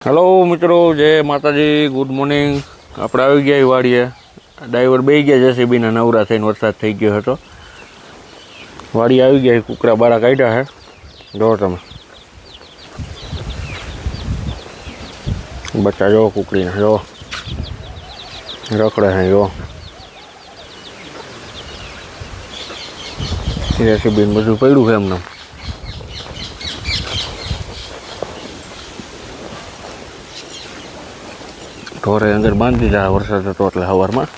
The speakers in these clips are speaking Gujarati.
हेलो मित्रों, जय माताजी, गुड मॉर्निंग। આપણે આવી ગયા વાડીએ। ડ્રાઈવર બેસી ગયા જેસીબીના નવરા થઈને, વરસાદ થઈ ગયો હતો। વાડી આવી ગયા, કુકરા બારા કાઢ્યા છે। જો તમે બચ્ચા જો કુકડીને જો રખડે છે। જો જેસીબીને બધું પડ્યું છે એમને। ઢોરે અંદર બાંધી દીધા, વરસાદ હતો એટલે સવારમાં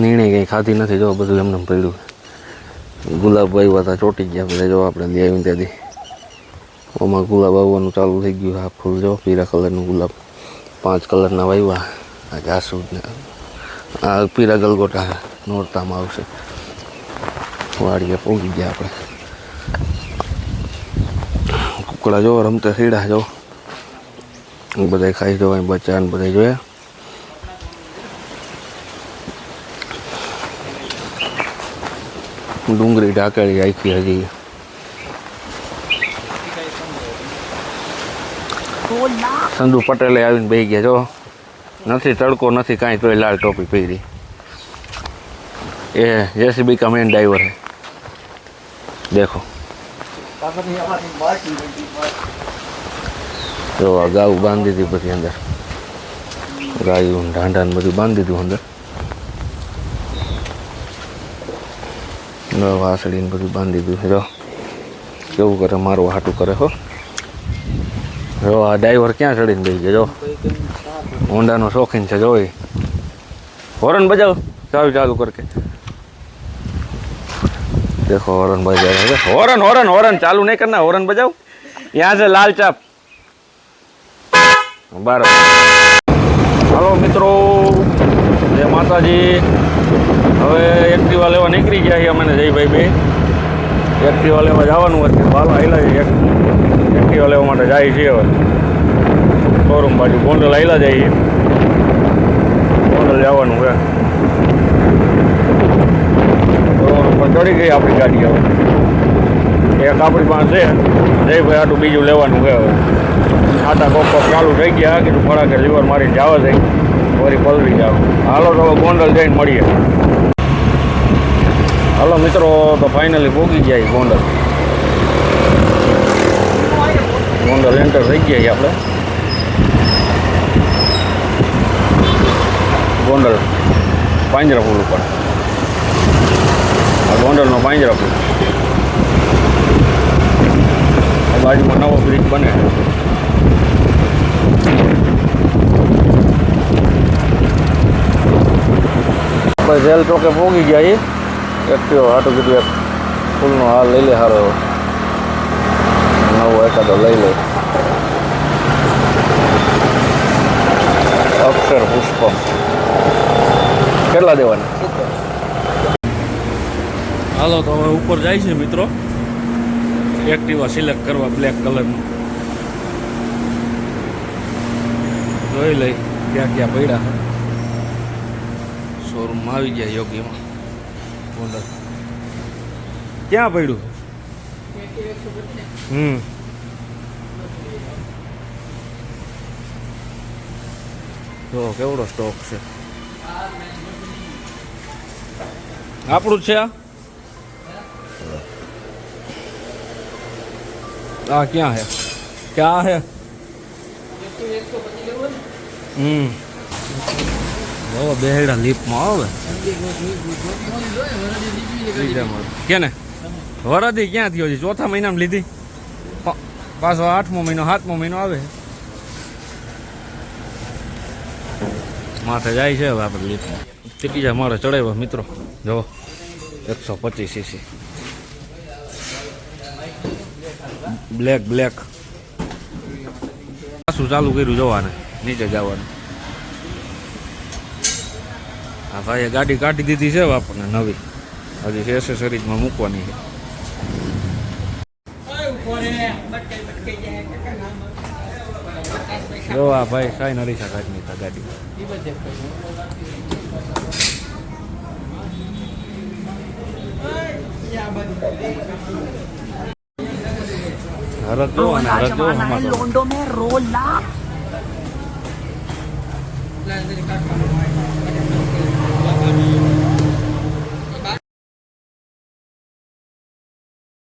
નિર્ણય કંઈ ખાધી નથી। જો બધું એમને પડ્યું। ગુલાબ આવ્યા હતા, ચોંટી ગયા બધા। જો આપણે લઈ આવીને ત્યાંથી ઓમાં ગુલાબ આવવાનું ચાલુ થઈ ગયું। આ ફૂલ જો પીળા કલરનું ગુલાબ, 5 કલરના વાવ્યા। આ જાસૂદ ને આ પીળા ગલગોટા નોરતામાં આવશે। વાડીએ પહોંચી ગયા આપણે। કુકડા જો રમતા સીડા જો બધા ખાઈ જવાય, બચ્ચા ને બધા જોયા। ડુંગળી ઢાકેલી આખી હજી। સંધુ પટેલે આવીને બેસી ગયા। જો નથી તડકો નથી કાંઈ, તોય લાલ ટોપી પહેરી। એ जेसीबी का मेन ड्राइवर है, देखो। જો આ ગાઉ બાંધી દીધી બધી અંદર, ગાયું ઢાંઢાને બધું બાંધી દીધું અંદર। વાસળીને બધું બાંધી દીધું। જો કેવું કરે, મારું હાટું કરે હો। જો આ ડ્રાઈવર ક્યાં ચડીને બેસી ગયા। જો હોન્ડાનો શોખીન છે। જો એ હોરન બજાવ, ચાલુ ચાલુ કરકે देखो। हॉर्न बजा रहा है, हॉर्न हॉर्न हॉर्न चालू नहीं करना, हॉर्न बजाओ। यहाँ से लाल चाप 12। हेलो मित्रों, जय माताजी। હવે એક્ટિવા લેવા નીકળી ગયા છીએ અમે જયભાઈ બે। એક્ટિવા લેવા જવાનું હતું, હાલ આવેલા છે। એક્ટિવા લેવા માટે જાય છે। હવે શોરૂમ બાજુ ગોંડલ આવેલા જઈએ, ગોંડલ જવાનું છે। ચડી ગઈ આપણી ગાડી। હવે એક આપણી પાસે છે, જયભાઈ આટલું બીજું લેવાનું છે। હવે આટા કોક ચાલુ થઈ ગયા, કીધું ફળાકે લીવર મારીને જવા જાય, વળી પલરી જાવ। હાલો તો હવે ગોંડલ જઈને મળીએ। હાલો મિત્રો, તો ફાઇનલી પહોંચી ગયા ગોંડલ। ગોંડલ એન્ટર થઈ ગયા આપણે। ગોંડલ પાંજરાપુલ ઉપર, આ ગોંડલનો પાંજરાપુલ। આ બાજુમાં નવો બ્રિજ બને। આપણે જેલ ચોકે પહોંચી ગયા। એક્ટિવો હાટું કીધું એક ફૂલનો હાલ લઈ લે, સારો એવો નવો એકાદો લઈ લે। અક્ષર પુષ્પમ કેટલા દેવાના? હાલો તો હવે ઉપર જાય છે મિત્રો, એક્ટિવા સિલેક્ટ કરવા બ્લેક કલરનું। જોઈ લઈ ક્યાં ક્યાં પડ્યા। શોરૂમમાં આવી ગયા યોગીમાં ગોંડલ। ક્યાં પડ્યું? જો કેવડો સ્ટોક છે, આપણું જ છે આ। क्या है, क्या है? બેહડા લીપમાં આવે કે ને વરદી ક્યાં થયો છે? ચોથા મહિનામાં લીધી, પાછો 8મો મહિનો 7મો મહિનો આવે। માથે જાય છે હવે આપણે લીપમાં। ત્રીજા મારે ચડાવ્યો મિત્રો, જો 125 cc બ્લેક બ્લેક। પાછું ચાલુ કર્યું જોવાને, નીચે જવાનું। હા ભાઈએ ગાડી કાઢી દીધી છે આપણને નવી, હજી એસેસરીઝમાં મૂકવાની છે। જો આ ભાઈ કાંઈ નરીસા કાઢની હતા ગાડી। હરક જો અને હરક જો આમાં તો. लोंडो में रोला